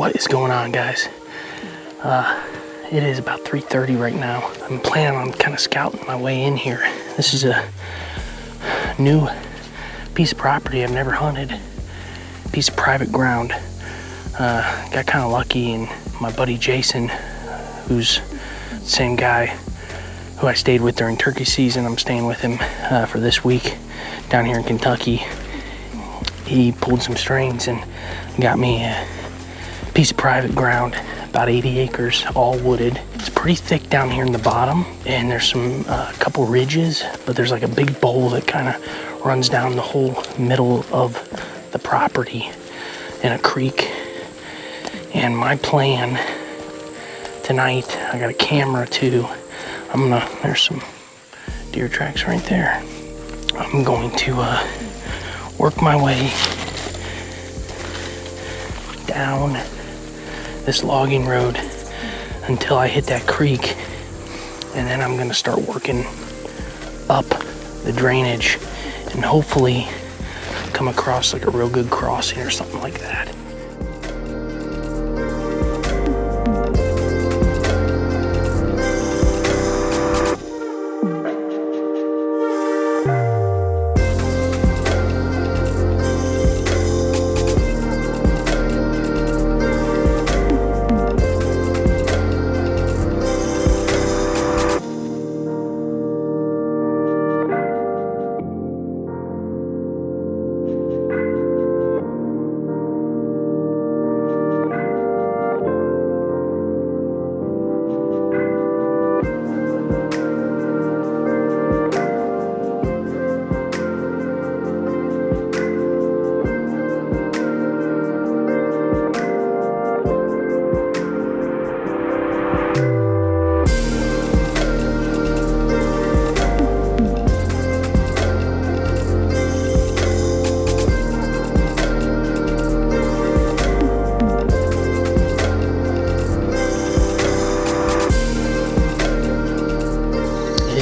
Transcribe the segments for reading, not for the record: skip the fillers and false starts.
What is going on, guys? It is about 3:30 right now. I'm planning on kind of scouting my way in here. This is a new piece of property I've never hunted. Piece of private ground. Got kind of lucky, and my buddy Jason, who's the same guy who I stayed with during turkey season, I'm staying with him for this week down here in Kentucky. He pulled some strings and got me a piece of private ground, about 80 acres, all wooded. It's pretty thick down here in the bottom, and there's some couple ridges, but there's like a big bowl that kind of runs down the whole middle of the property in a creek. And my plan tonight, I got a camera too. There's some deer tracks right there. I'm going to work my way down this logging road until I hit that creek, and then I'm gonna start working up the drainage and hopefully come across like a real good crossing or something like that.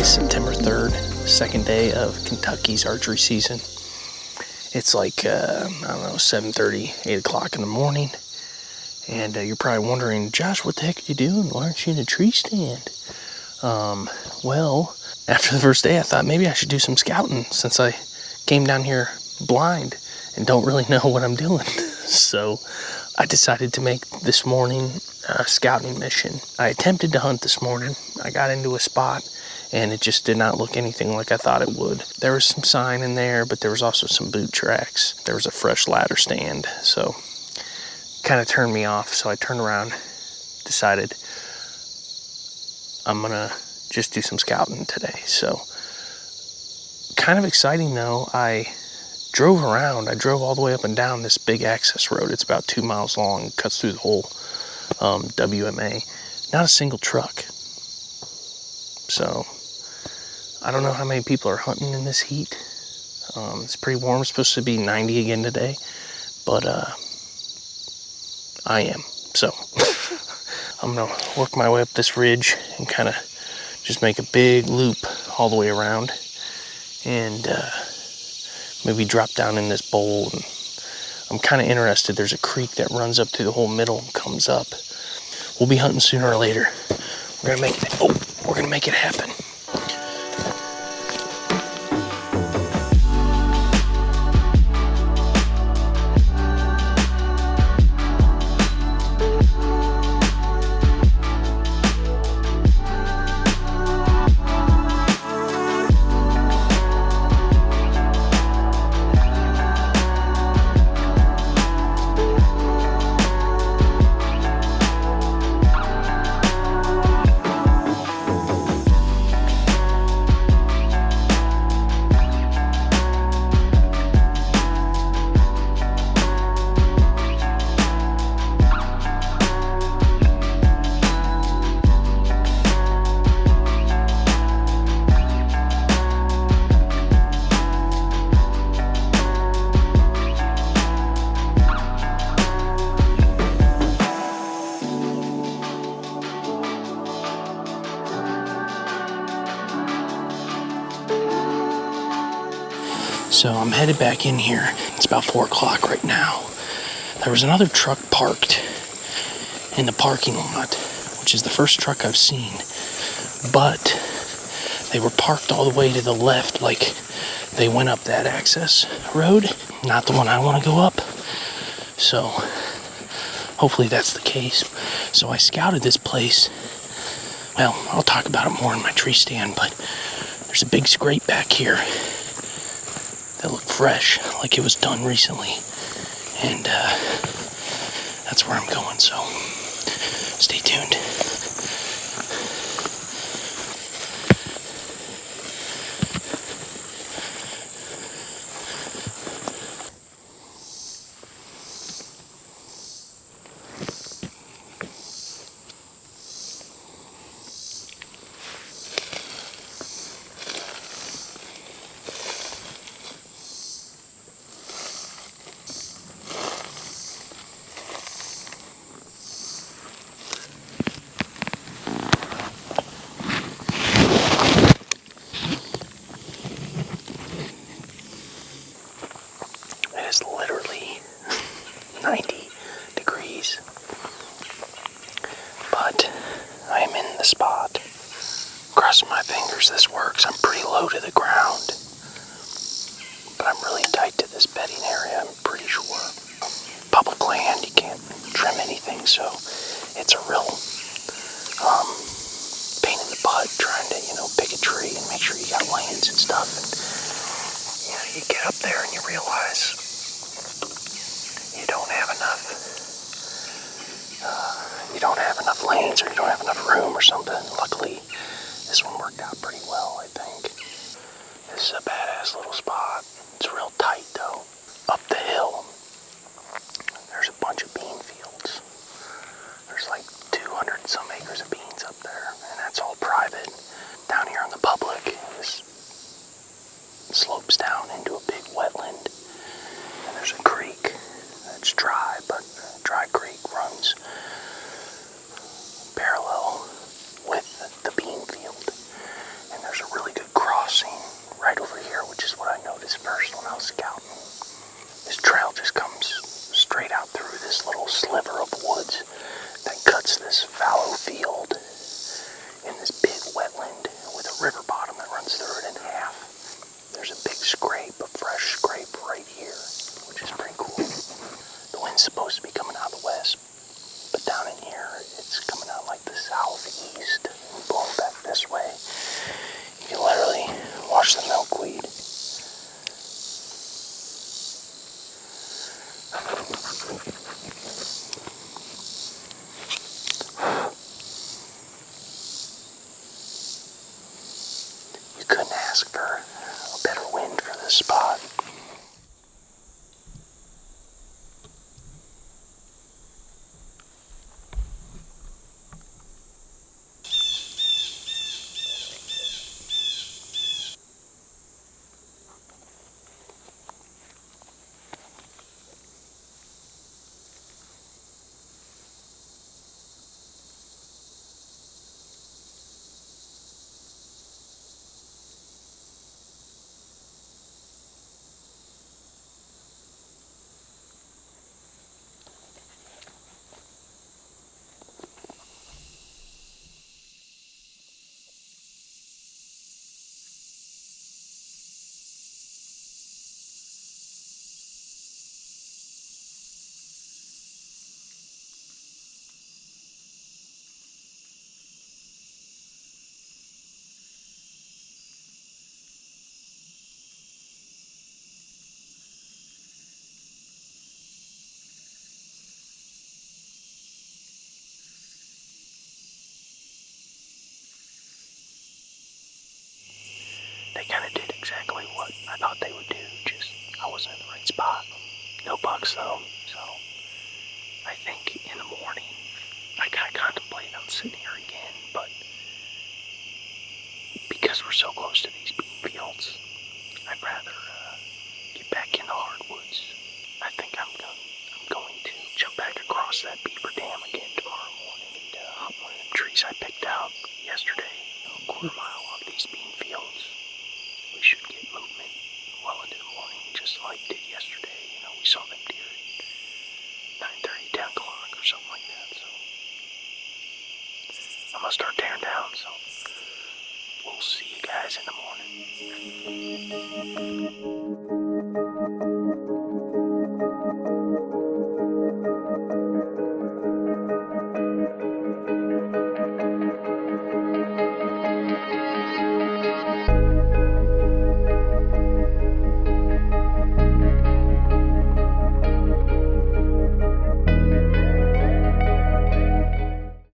September 3rd, second day of Kentucky's archery season. It's like, 7:30, 8 o'clock in the morning. And you're probably wondering, Josh, what the heck are you doing? Why aren't you in a tree stand? Well, after the first day, I thought maybe I should do some scouting since I came down here blind and don't really know what I'm doing. So I decided to make this morning a scouting mission. I attempted to hunt this morning. I got into a spot, and it just did not look anything like I thought it would. There was some sign in there, but there was also some boot tracks. There was a fresh ladder stand, so kind of turned me off. So I turned around, decided I'm gonna just do some scouting today. So kind of exciting though. I drove around. I drove all the way up and down this big access road. It's about 2 miles long, cuts through the whole WMA. Not a single truck. So I don't know how many people are hunting in this heat. It's pretty warm. It's supposed to be 90 again today, but I am. So I'm gonna work my way up this ridge and kind of just make a big loop all the way around, and maybe drop down in this bowl. And I'm kind of interested. There's a creek that runs up through the whole middle and comes up. We'll be hunting sooner or later. We're gonna make it happen. So I'm headed back in here. It's about 4 o'clock right now. There was another truck parked in the parking lot, which is the first truck I've seen. But they were parked all the way to the left, like they went up that access road, not the one I want to go up. So hopefully that's the case. So I scouted this place. Well, I'll talk about it more in my tree stand, but there's a big scrape back here that looked fresh, like it was done recently. And that's where I'm going, so stay tuned. It is literally 90 degrees, but I am in the spot. Crossing my fingers this works. I'm pretty low to the ground, but I'm really tight to this bedding area, I'm pretty sure. Public land, you can't trim anything, so it's a real pain in the butt trying to, pick a tree and make sure you got lanes and stuff. And, you get up there and you realize you don't have enough lanes, or you don't have enough room or something. Luckily, this one worked out pretty well, I think. This is a badass little spot. It's real tight though. Up the hill, there's a bunch of bean fields. There's like 200 some acres of beans up there, and that's all private. Down here on the public, this slopes down into a big wetland, and there's a creek. It's dry, but a dry creek runs parallel with the bean field. And there's a really good crossing right over here, which is what I noticed first when I was scouting. This trail just comes straight out through this little sliver of woods that cuts this fallow field in this big wetland with a river bottom that runs through it in half. There's a big scrape, a fresh scrape right here, which is pretty cool. The wind's supposed to be coming out of the west, but down in here, it's coming out like the southeast and blowing back this way. You can literally watch the milkweed. You couldn't ask for a better wind for this spot. They kind of did exactly what I thought they would do, just I wasn't in the right spot. No bucks though, so I think in the morning I kind of contemplate on sitting here again, but because we're so close to these bean fields, I'd rather get back into hardwoods. I think I'm going to jump back across that beaver dam again tomorrow morning and hunt one of the trees I picked out yesterday, a quarter mile off these bean fields. We should get movement well into the morning, just like did yesterday. We saw them deer at 9:30, 10 o'clock or something like that. So will see you guys in the morning.